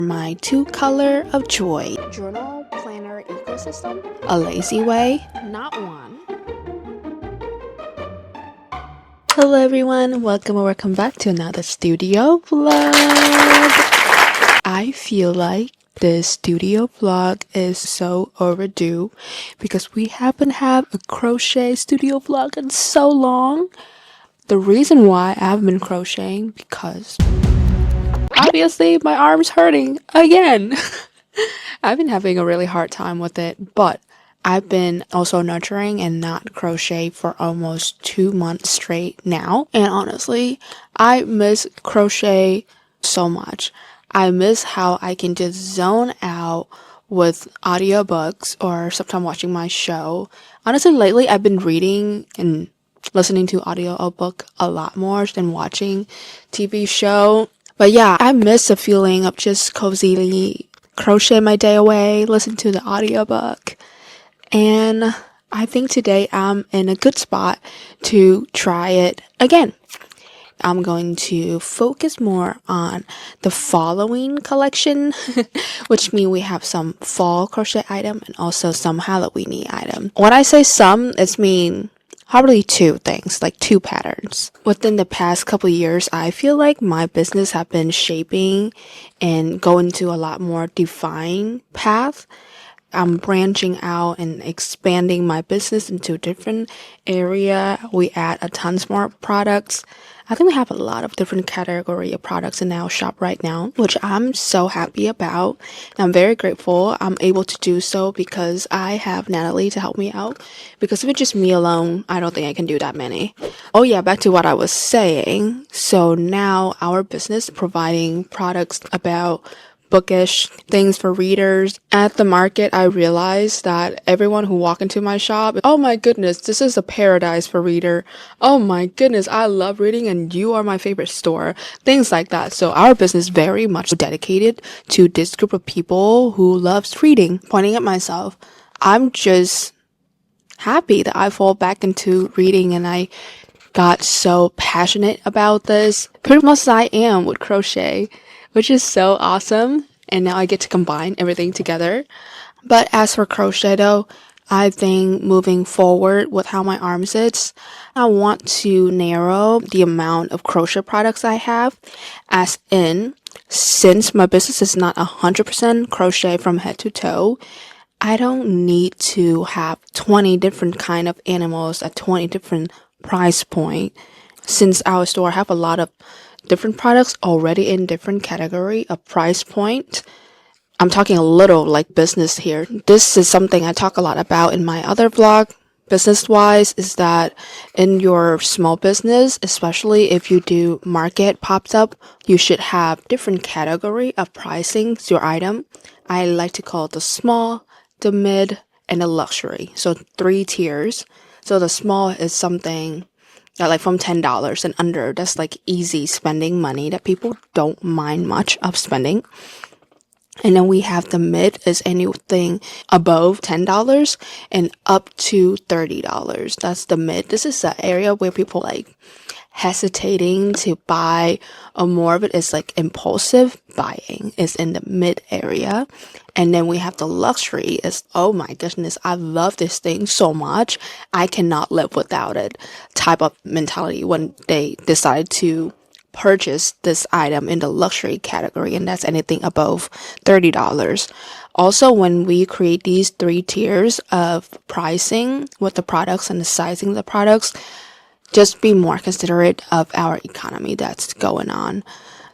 My two color of joy. Journal planner ecosystem. A lazy way, not one. Hello everyone, welcome back to another studio vlog. I feel like this studio vlog is so overdue because we haven't had a crochet studio vlog in so long. The reason why I've been crocheting because obviously my arm's hurting again. I've been having a really hard time with it, but I've been also nurturing and not crochet for almost 2 months straight now. And honestly, I miss crochet so much. I miss how I can just zone out with audiobooks or sometimes watching my show. Honestly, lately I've been reading and listening to audiobook a lot more than watching TV show. But yeah, I miss the feeling of just cozily crochet my day away, listen to the audiobook. And I think today I'm in a good spot to try it again. I'm going to focus more on the following collection, which means we have some fall crochet item and also some Halloween-y item. When I say some, it's mean probably two things, like two patterns. Within the past couple of years, I feel like my business have been shaping and going to a lot more defined path. I'm branching out and expanding my business into a different area. We add a tons more products. I think we have a lot of different category of products in our shop right now, which I'm so happy about. And I'm very grateful I'm able to do so because I have Natalie to help me out. Because if it's just me alone, I don't think I can do that many. Oh yeah, back to what I was saying. So now our business providing products about bookish things for readers. At the market, I realized that everyone who walked into my shop, oh my goodness, this is a paradise for reader. Oh my goodness, I love reading and you are my favorite store. Things like that. So our business very much dedicated to this group of people who loves reading. Pointing at myself, I'm just happy that I fall back into reading and I got so passionate about this. Pretty much as I am with crochet, which is so awesome. And now I get to combine everything together. But as for crochet though, I think moving forward with how my arm sits, I want to narrow the amount of crochet products I have. As in, since my business is not 100% crochet from head to toe, I don't need to have 20 different kind of animals at 20 different price point. Since our store have a lot of different products already in different category of price point. I'm talking a little like business here. This is something I talk a lot about in my other vlog. Business wise is that in your small business, especially if you do market pops up, you should have different category of pricing to your item. I like to call it the small, the mid, and the luxury. So 3 tiers. So the small is something that like from $10 and under, that's like easy spending money that people don't mind much of spending. And then we have the mid is anything above $10 and up to $30. That's the mid. This is the area where people like hesitating to buy, or more of it is like impulsive buying is in the mid area. And then we have the luxury is, oh my goodness, I love this thing so much, I cannot live without it type of mentality when they decide to purchase this item in the luxury category, and that's anything above $30. Also, when we create these 3 tiers of pricing with the products and the sizing of the products, just be more considerate of our economy that's going on.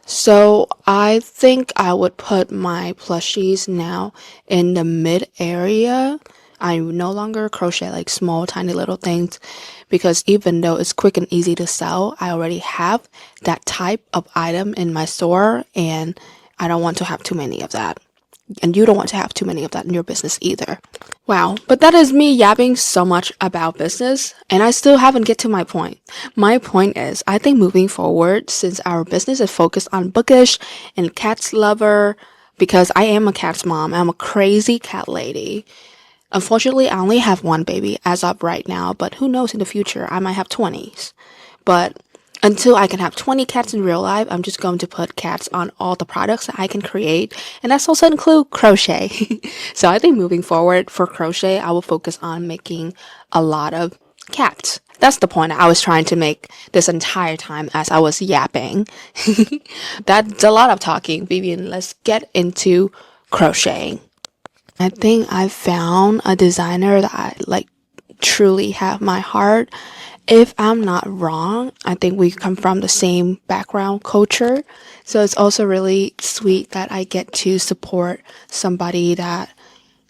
So I think I would put my plushies now in the mid area. I no longer crochet like small tiny little things because even though it's quick and easy to sell, I already have that type of item in my store and I don't want to have too many of that. And you don't want to have too many of that in your business either. Wow, but that is me yapping so much about business, and I still haven't get to my point. My point is, I think moving forward, since our business is focused on bookish and cats lover, because I am a cat's mom, I'm a crazy cat lady. Unfortunately, I only have one baby as of right now, but who knows in the future, I might have 20s. But until I can have 20 cats in real life, I'm just going to put cats on all the products that I can create. And that's also include crochet. So I think moving forward for crochet, I will focus on making a lot of cats. That's the point I was trying to make this entire time as I was yapping. That's a lot of talking, Vivian. Let's get into crocheting. I think I found a designer that I like truly have my heart. If I'm not wrong, I think we come from the same background culture. So it's also really sweet that I get to support somebody that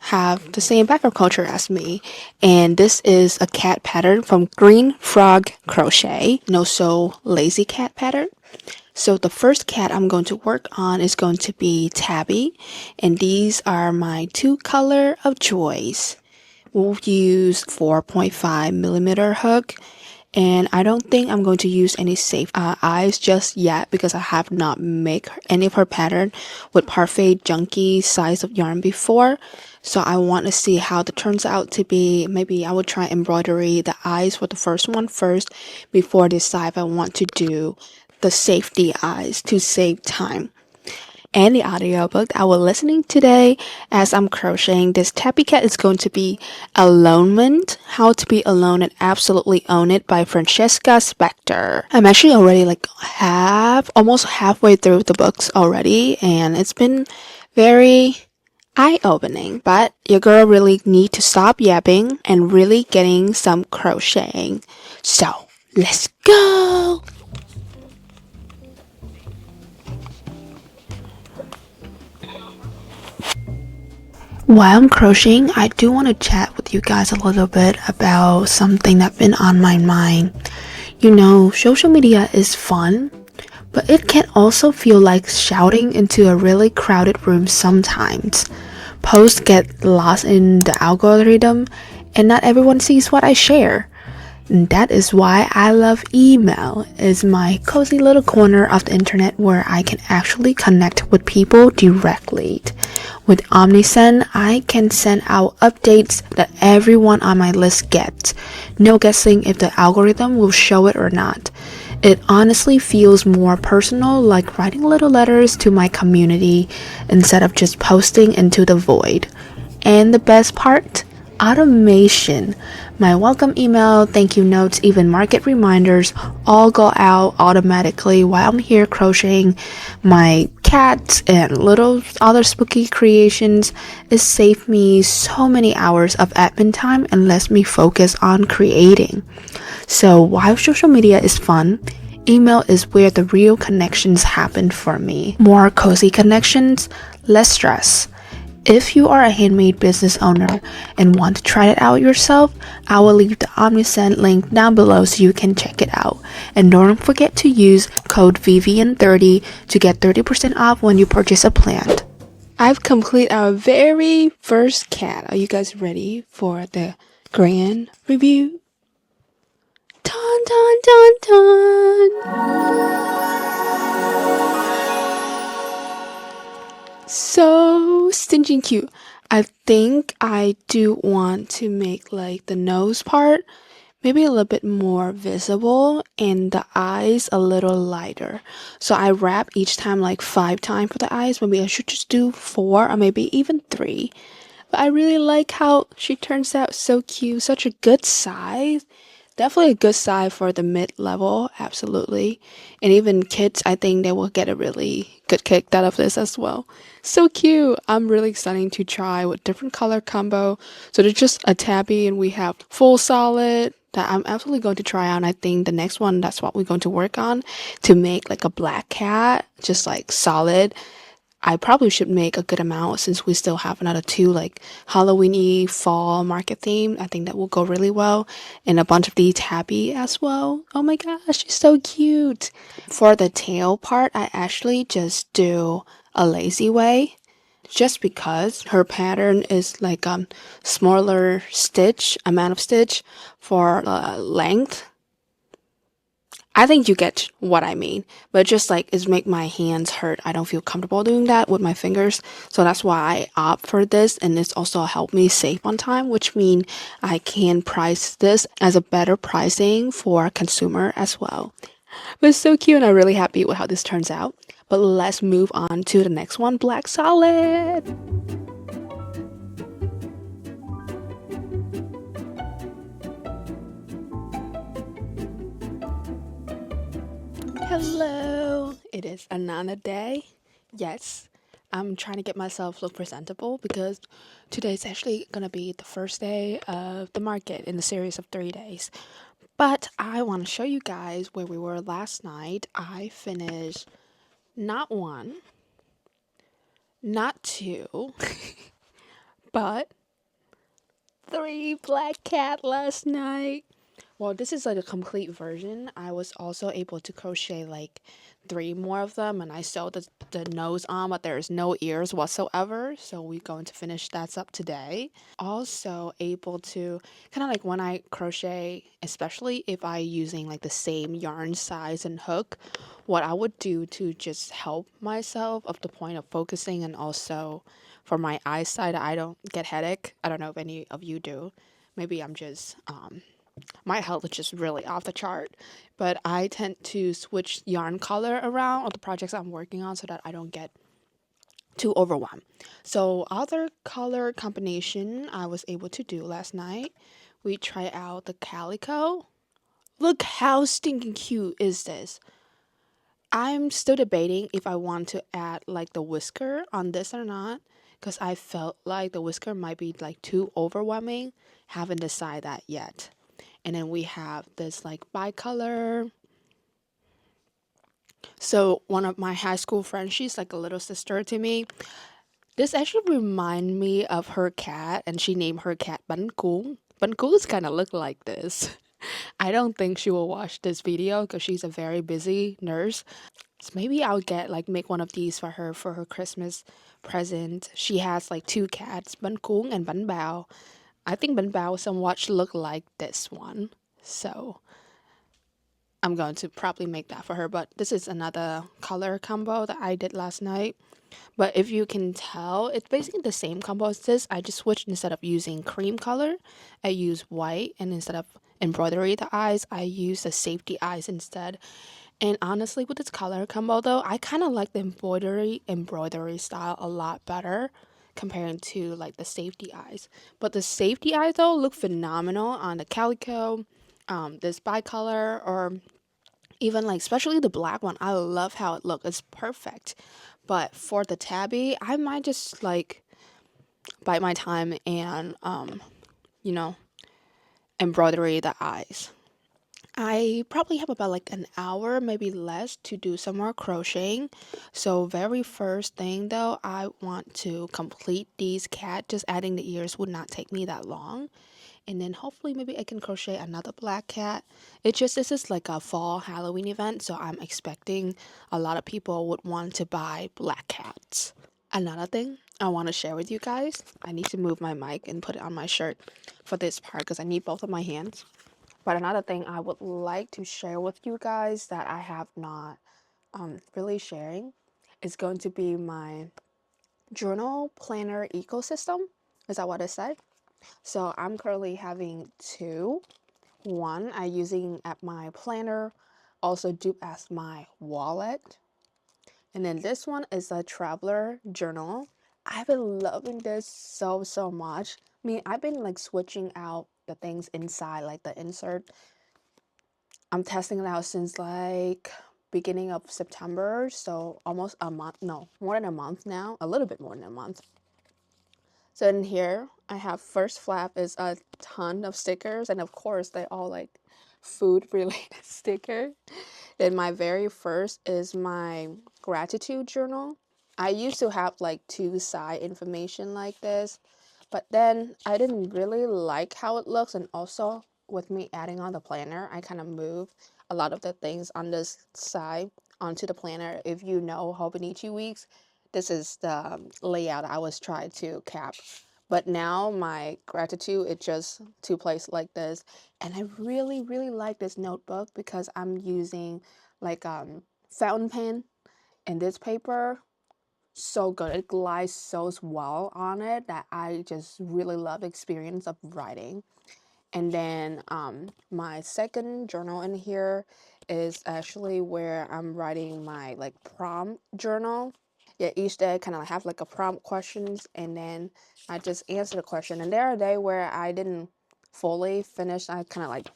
have the same background culture as me. And this is a cat pattern from Green Frog Crochet. No So Lazy Cat pattern. So the first cat I'm going to work on is going to be Tabby. And these are my two color of choice. We'll use 4.5 millimeter hook, and I don't think I'm going to use any safe eyes just yet because I have not made any of her pattern with parfait junky size of yarn before. So I want to see how that turns out to be. Maybe I will try embroidery the eyes for the first one first before I decide if I want to do the safety eyes to save time. And the audiobook that I was listening today as I'm crocheting this tabby cat is going to be Alonement, How to Be Alone and Absolutely Own It by Francesca Spector. I'm actually already almost halfway through the books already, and it's been very eye-opening, but your girl really need to stop yapping and really getting some crocheting. So let's go! While I'm crocheting, I do want to chat with you guys a little bit about something that's been on my mind. You know, social media is fun, but it can also feel like shouting into a really crowded room sometimes. Posts get lost in the algorithm, and not everyone sees what I share. And that is why I love email. It's my cozy little corner of the internet where I can actually connect with people directly. With OmniSend, I can send out updates that everyone on my list gets. No guessing if the algorithm will show it or not. It honestly feels more personal, like writing little letters to my community instead of just posting into the void. And the best part? Automation. My welcome email, thank you notes, even market reminders all go out automatically while I'm here crocheting my cats and little other spooky creations. It saved me so many hours of admin time and lets me focus on creating. So while social media is fun, email is where the real connections happen for me. More cozy connections, less stress. If you are a handmade business owner and want to try it out yourself, I will leave the OmniSend link down below so you can check it out. And don't forget to use code Vivian30 to get 30% off when you purchase a plant. I've completed our very first cat. Are you guys ready for the grand review? Dun dun dun dun! So stinking cute. I think I do want to make like the nose part maybe a little bit more visible and the eyes a little lighter. So I wrap each time like 5 times for the eyes. Maybe I should just do 4 or maybe even 3. But I really like how she turns out so cute. Such a good size. Definitely a good size for the mid-level, absolutely. And even kids, I think they will get a really good kick out of this as well. So cute. I'm really excited to try with different color combo. So there's just a tabby and we have full solid that I'm absolutely going to try out. And I think the next one, that's what we're going to work on to make like a black cat, just like solid. I probably should make a good amount since we still have another 2 like Halloween-y fall market theme. I think that will go really well. And a bunch of the tabby as well. Oh my gosh, she's so cute. For the tail part, I actually just do a lazy way. Just because her pattern is like smaller amount of stitch for length. I think you get what I mean, but just like it's make my hands hurt. I don't feel comfortable doing that with my fingers, so that's why I opt for this, and it's also helped me save on time, which means I can price this as a better pricing for consumer as well. But it's so cute and I'm really happy with how this turns out. But let's move on to the next one, Black Solid. Hello. It is another day. Yes, I'm trying to get myself look presentable because today is actually going to be the first day of the market in the series of 3 days. But I want to show you guys where we were last night. I finished not one, not two, but three black cat last night. Well, this is like a complete version. I was also able to crochet like three more of them and I sewed the nose on, but there's no ears whatsoever. So we're going to finish that up today. Also able to kind of like when I crochet, especially if I using like the same yarn size and hook, what I would do to just help myself of the point of focusing and also for my eyesight, I don't get headache. I don't know if any of you do. Maybe I'm just my health is just really off the chart. But I tend to switch yarn color around on the projects I'm working on so that I don't get too overwhelmed. So other color combination I was able to do last night. We tried out the calico. Look how stinking cute is this. I'm still debating if I want to add like the whisker on this or not because I felt like the whisker might be like too overwhelming. Haven't decided that yet. And then we have this like bicolor. So one of my high school friends, she's like a little sister to me. This actually remind me of her cat, and she named her cat Bun Cool. Bun Cool's kind of look like this. I don't think she will watch this video because she's a very busy nurse. So maybe I'll get like make one of these for her Christmas present. She has like two cats, Bun Cool and Bun Bao. I think Bun Bao somewhat look like this one. So I'm going to probably make that for her, but this is another color combo that I did last night. But if you can tell, it's basically the same combo as this. I just switched instead of using cream color, I use white, and instead of embroidery the eyes, I use the safety eyes instead. And honestly, with this color combo though, I kind of like the embroidery style a lot better comparing to like the safety eyes. But the safety eyes though look phenomenal on the calico, this bicolor, or even like especially the black one. I love how it looks. It's perfect. But for the tabby, I might just like bite my time and you know, embroidery the eyes. I probably have about like an hour, maybe less, to do some more crocheting. So very first thing though, I want to complete these cat. Just adding the ears would not take me that long. And then hopefully maybe I can crochet another black cat. It's just this is like a fall Halloween event, so I'm expecting a lot of people would want to buy black cats. Another thing I want to share with you guys, I need to move my mic and put it on my shirt for this part because I need both of my hands. But another thing I would like to share with you guys that I have not really sharing is going to be my journal planner ecosystem. Is that what I said? So I'm currently having two. One I using at my planner, also do as my wallet. And then this one is a traveler journal. I've been loving this so much. I mean, I've been like switching out the things inside, like the insert. I'm testing it out since like beginning of September, so almost a month, no, more than a month now, a little bit more than a month. So in here, I have first flap is a ton of stickers, and of course they all like food related sticker. Then my very first is my gratitude journal. I used to have like two side information like this, but then I didn't really like how it looks, and also with me adding on the planner, I kind of moved a lot of the things on this side onto the planner. If you know Hobonichi Weeks, this is the layout I was trying to cap. But now my gratitude, it just to place like this. And I really like this notebook because I'm using like fountain pen and this paper. So good. It glides so well on it that I just really love the experience of writing. And then my second journal in here is actually where I'm writing my like prompt journal. Yeah, each day I kind of have like a prompt questions, and then I just answer the question. And there are days where I didn't fully finish. I kind of like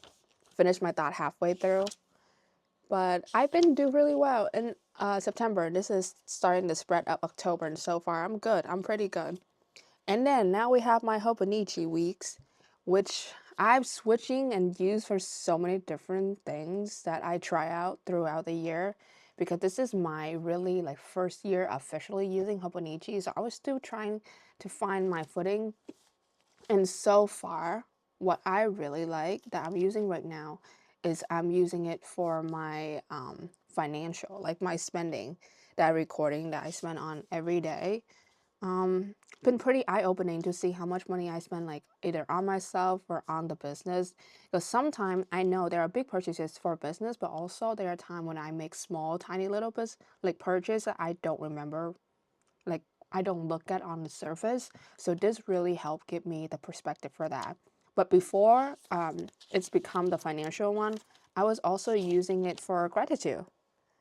finished my thought halfway through. But I've been doing really well in September. This is starting to spread up October, and so far I'm good. I'm pretty good. And then now we have my Hobonichi weeks, which I'm switching and use for so many different things that I try out throughout the year, because this is my really like first year officially using Hobonichi. So I was still trying to find my footing. And so far, what I really like that I'm using right now is I'm using it for my financial, like my spending, that recording that I spend on every day. Been pretty eye-opening to see how much money I spend like either on myself or on the business. Because sometimes I know there are big purchases for business, but also there are times when I make small, tiny little bits like purchase that I don't remember, like I don't look at on the surface. So this really helped give me the perspective for that. But before it's become the financial one, I was also using it for gratitude.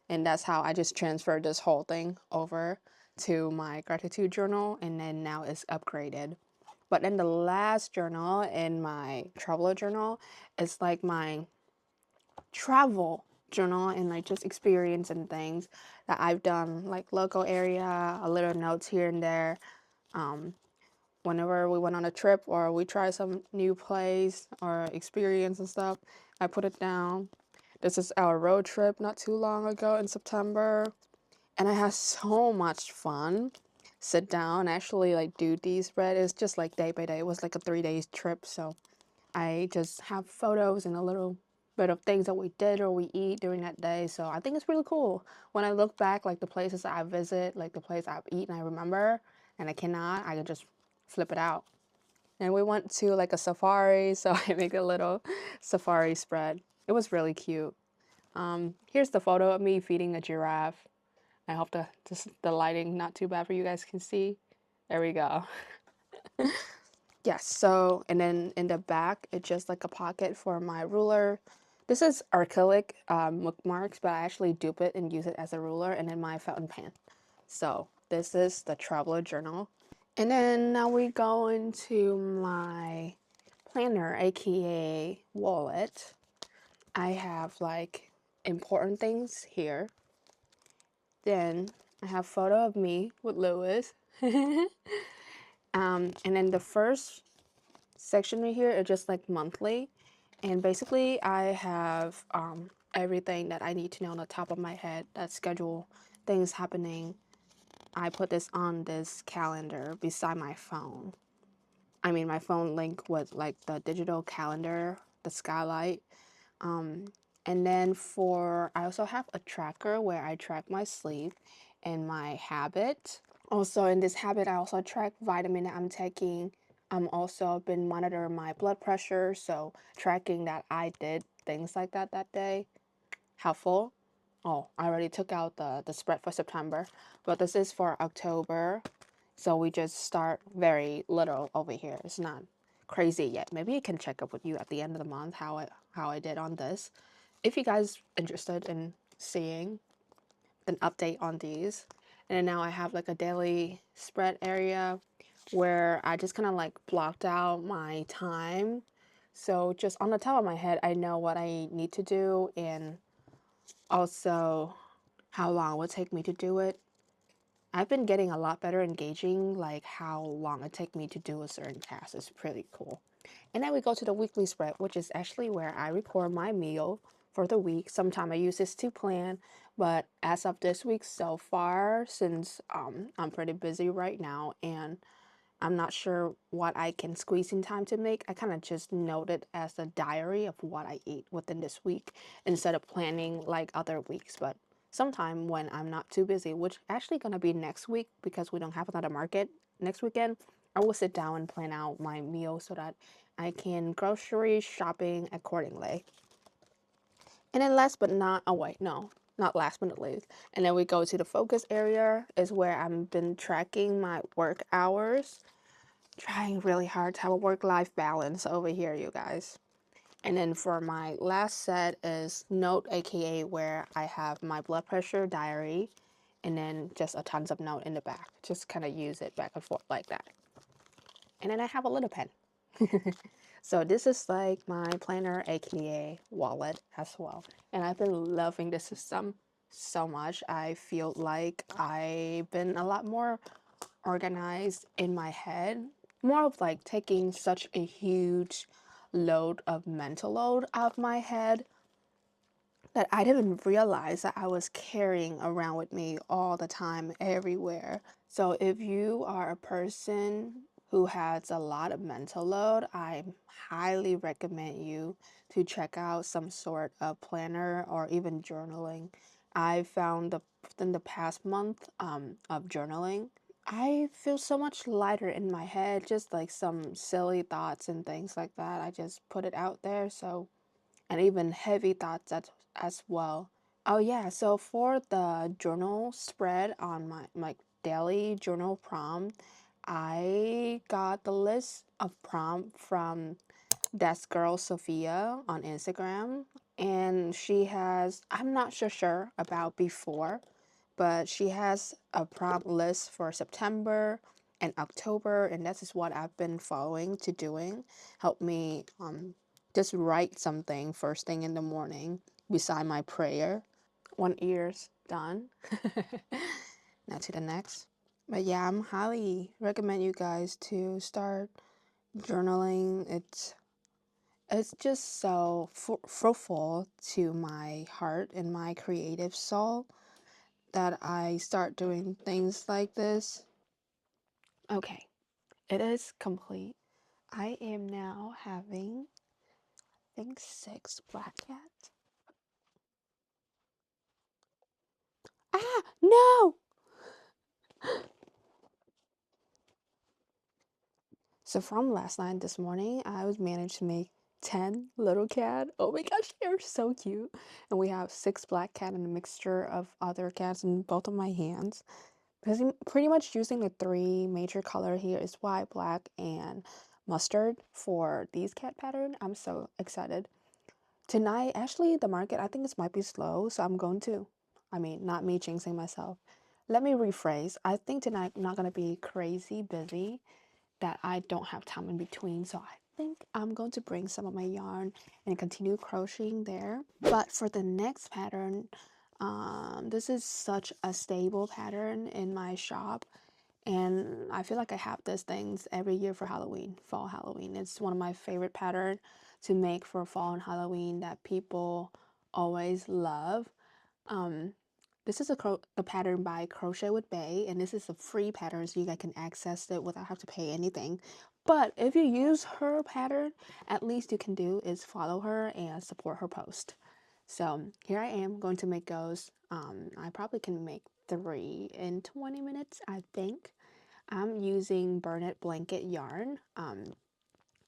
And that's how I just transferred this whole thing over to my gratitude journal, and then now it's upgraded. But then the last journal in my traveler journal is like my travel journal and like just experience and things that I've done, like local area, a little notes here and there. Whenever we went on a trip or we try some new place or experience and stuff, I put it down. This is our road trip not too long ago in September, and I had so much fun. Sit down, actually like do these spread. It's just like day by day. It was like a 3 days trip, so I just have photos and a little bit of things that we did or we eat during that day. So I think it's really cool. When I look back, like the places I visit, like the place I've eaten, I remember, and I can just flip it out. And we went to like a safari, so I make a little safari spread. It was really cute. Here's the photo of me feeding a giraffe. I hope the lighting not too bad for you guys can see. There we go. Yes, so, and then in the back, it's just like a pocket for my ruler. This is acrylic bookmarks, but I actually dupe it and use it as a ruler, and then my fountain pen. So this is the traveler journal. And then now we go into my planner, aka wallet. I have like important things here. Then I have photo of me with Lewis. And then the first section right here is just like monthly, and basically I have everything that I need to know on the top of my head, that schedule things happening. I put this on this calendar beside my phone. I mean, my phone link with like the digital calendar, the skylight. And then I also have a tracker where I track my sleep and my habit. Also, in this habit, I also track vitamin that I'm taking. I'm also been monitoring my blood pressure, so tracking that I did things like that day. Helpful. Oh, I already took out the spread for September, but this is for October. So we just start very little over here. It's not crazy yet. Maybe I can check up with you at the end of the month how I did on this. If you guys interested in seeing an update on these. And then now I have like a daily spread area where I just kind of like blocked out my time. So just on the top of my head, I know what I need to do and also how long it would take me to do it. I've been getting a lot better engaging like how long it take me to do a certain task. It's pretty cool. And then we go to the weekly spread, which is actually where I record my meal for the week. Sometimes I use this to plan, but as of this week so far, since I'm pretty busy right now and I'm not sure what I can squeeze in time to make, I kind of just note it as a diary of what I eat within this week instead of planning like other weeks. But sometime when I'm not too busy, which actually gonna be next week because we don't have another market next weekend, I will sit down and plan out my meal so that I can grocery shopping accordingly. And then last but not, oh wait, no, not last but not least. And then we go to the focus area is where I've been tracking my work hours. Trying really hard to have a work-life balance over here, you guys. And then for my last set is Note, aka where I have my blood pressure diary and then just a tons of note in the back. Just kind of use it back and forth like that. And then I have a little pen. So this is like my planner, aka wallet as well. And I've been loving this system so much. I feel like I've been a lot more organized in my head, more of like taking such a huge load of mental load out of my head that I didn't realize that I was carrying around with me all the time, everywhere. So if you are a person who has a lot of mental load, I highly recommend you to check out some sort of planner or even journaling. I found in the past month of journaling, I feel so much lighter in my head, just like some silly thoughts and things like that. I just put it out there. So and even heavy thoughts as well. Oh yeah, so for the journal spread on my daily journal prompt, I got the list of prompt from Desk Girl Sophia on Instagram, and she has, I'm not sure about before, but she has a prompt list for September and October, and this is what I've been following to doing. Help me just write something first thing in the morning beside my prayer. One ear's done. Now to the next. But yeah, I'm highly recommend you guys to start journaling. It's just so fruitful to my heart and my creative soul that I start doing things like this. Okay, it is complete. I am now having, I think, 6 black cats. Ah, no! So from last night this morning, I was managed to make 10 little cat. Oh my gosh, they're so cute. And we have 6 black cat and a mixture of other cats in both of my hands. Because I'm pretty much using the 3 major color here is white, black, and mustard for these cat pattern. I'm so excited. Tonight, actually, the market, I think this might be slow, so I'm going to, not me jinxing myself. Let me rephrase. I think tonight I'm not going to be crazy busy that I don't have time in between. So I think I'm going to bring some of my yarn and continue crocheting there. But for the next pattern, this is such a stable pattern in my shop. And I feel like I have these things every year for Halloween, fall Halloween. It's one of my favorite patterns to make for fall and Halloween that people always love. Um, this is a pattern by Crochet with Bay, and this is a free pattern so you guys can access it without have to pay anything. But if you use her pattern, at least you can do is follow her and support her post. So here I am going to make those. I probably can make 3 in 20 minutes, I think. I'm using Burnett Blanket yarn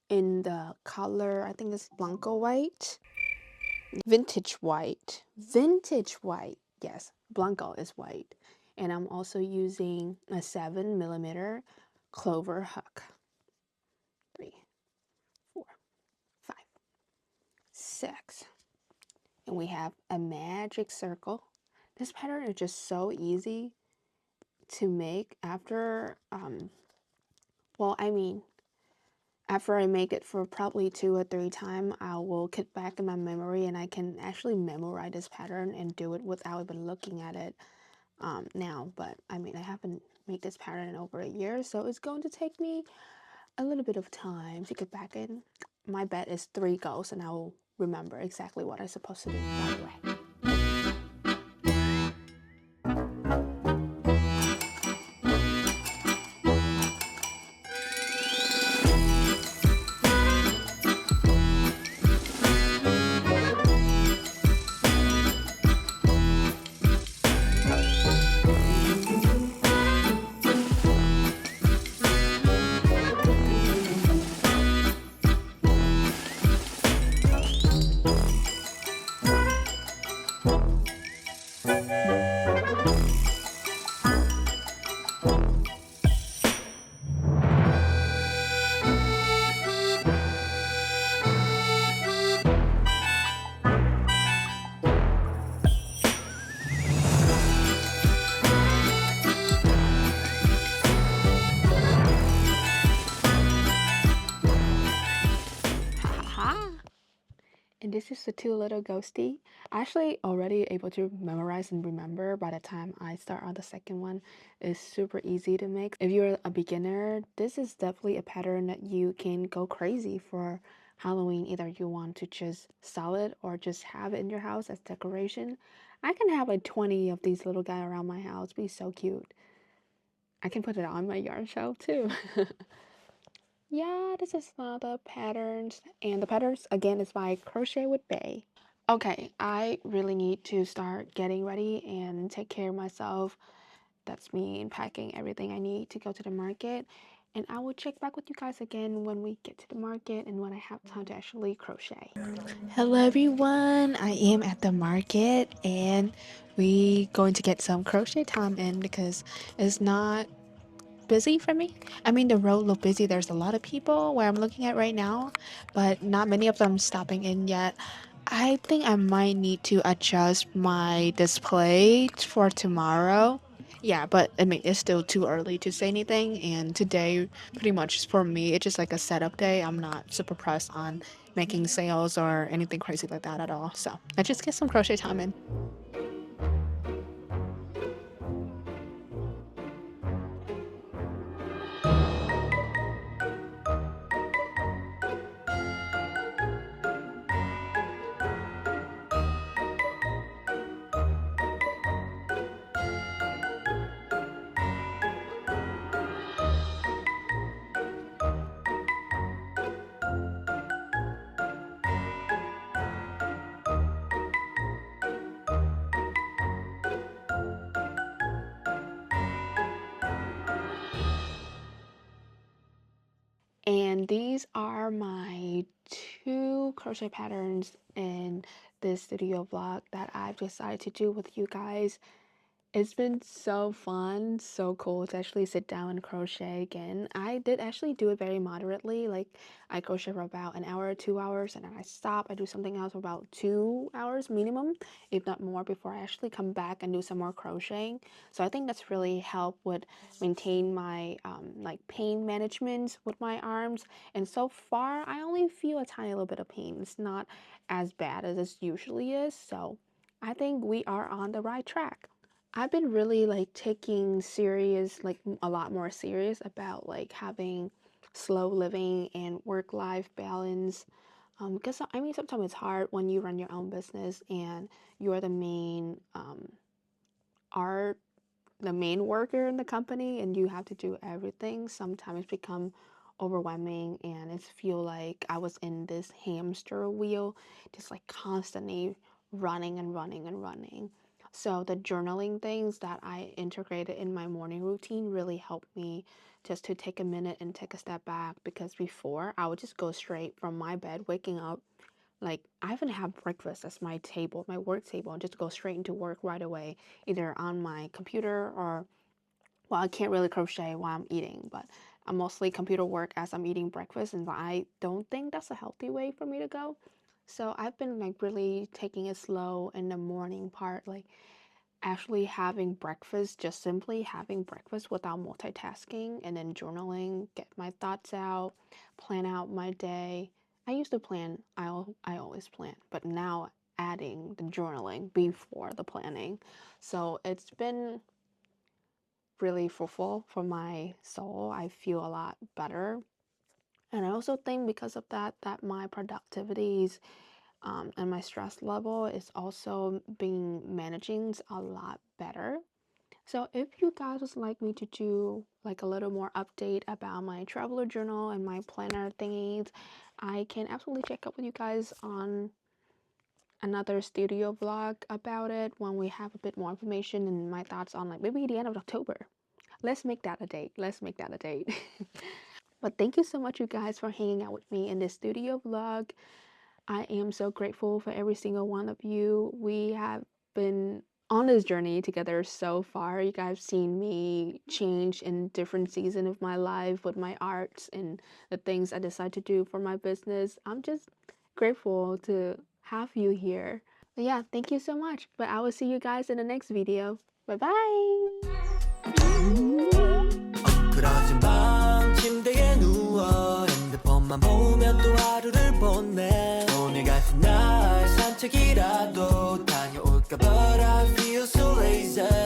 in the color, I think it's Blanco White. Vintage white, yes, Blanco is white. And I'm also using a 7mm clover hook. 3, 4, 5, 6. And we have a magic circle. This pattern is just so easy to make after after I make it for probably 2 or 3 times, I will get back in my memory and I can actually memorize this pattern and do it without even looking at it now. But I haven't made this pattern in over a year, so it's going to take me a little bit of time to get back in. My bet is 3 goes and I will remember exactly what I'm supposed to do right away. this is the two little ghosty. Actually already able to memorize and remember by the time I start on the second one. It's super easy to make. If you're a beginner, this is definitely a pattern that you can go crazy for Halloween. Either you want to just sell it or just have it in your house as decoration. I can have like 20 of these little guys around my house. Be so cute. I can put it on my yard shelf too. Yeah, this is another patterns, and the patterns again is by Crochet with Bay. Okay, I really need to start getting ready and take care of myself. That's me packing everything I need to go to the market. And I will check back with you guys again when we get to the market and when I have time to actually crochet. Hello everyone, I am at the market and we going to get some crochet time in because it's not busy for me. I mean, the road look busy. There's a lot of people where I'm looking at right now, but not many of them stopping in yet. I think I might need to adjust my display for tomorrow. Yeah, but I mean, it's still too early to say anything. And today, pretty much for me, it's just like a setup day. I'm not super pressed on making sales or anything crazy like that at all. So I just get some crochet time in. And these are my two crochet patterns in this studio vlog that I've decided to do with you guys. It's been so fun, so cool to actually sit down and crochet again. I did actually do it very moderately. Like I crochet for about an hour or 2 hours and then I stop. I do something else for about 2 hours minimum, if not more, before I actually come back and do some more crocheting. So I think that's really helped with maintain my like pain management with my arms. And so far, I only feel a tiny little bit of pain. It's not as bad as it usually is. So I think we are on the right track. I've been really like taking serious, like a lot more serious about like having slow living and work-life balance. Because I mean, sometimes it's hard when you run your own business and you're the main art the main worker in the company and you have to do everything. Sometimes become overwhelming and it feel like I was in this hamster wheel, just like constantly running and running and running. So the journaling things that I integrated in my morning routine really helped me just to take a minute and take a step back, because before I would just go straight from my bed, waking up, like I even have breakfast as my table, my work table, and just go straight into work right away, either on my computer or, well, I can't really crochet while I'm eating, but I'm mostly computer work as I'm eating breakfast, and I don't think that's a healthy way for me to go. So I've been like really taking it slow in the morning part, like actually having breakfast, just simply having breakfast without multitasking, and then journaling, get my thoughts out, plan out my day. I used to plan, I always plan, but now adding the journaling before the planning. So it's been really fruitful for my soul. I feel a lot better. And I also think because of that, that my productivities and my stress level is also being managing a lot better. So if you guys would like me to do like a little more update about my traveler journal and my planner thingies, I can absolutely check up with you guys on another studio vlog about it when we have a bit more information and my thoughts on like maybe the end of October. Let's make that a date. Let's make that a date. But thank you so much, you guys, for hanging out with me in this studio vlog. I am so grateful for every single one of you. We have been on this journey together so far. You guys have seen me change in different seasons of my life with my arts and the things I decide to do for my business. I'm just grateful to have you here. But yeah, thank you so much. But I will see you guys in the next video. Bye bye. 엉클어진 밤 침대에 누워 핸드폰만 보며 또 하루를 보내 오늘 같은 날 책이라도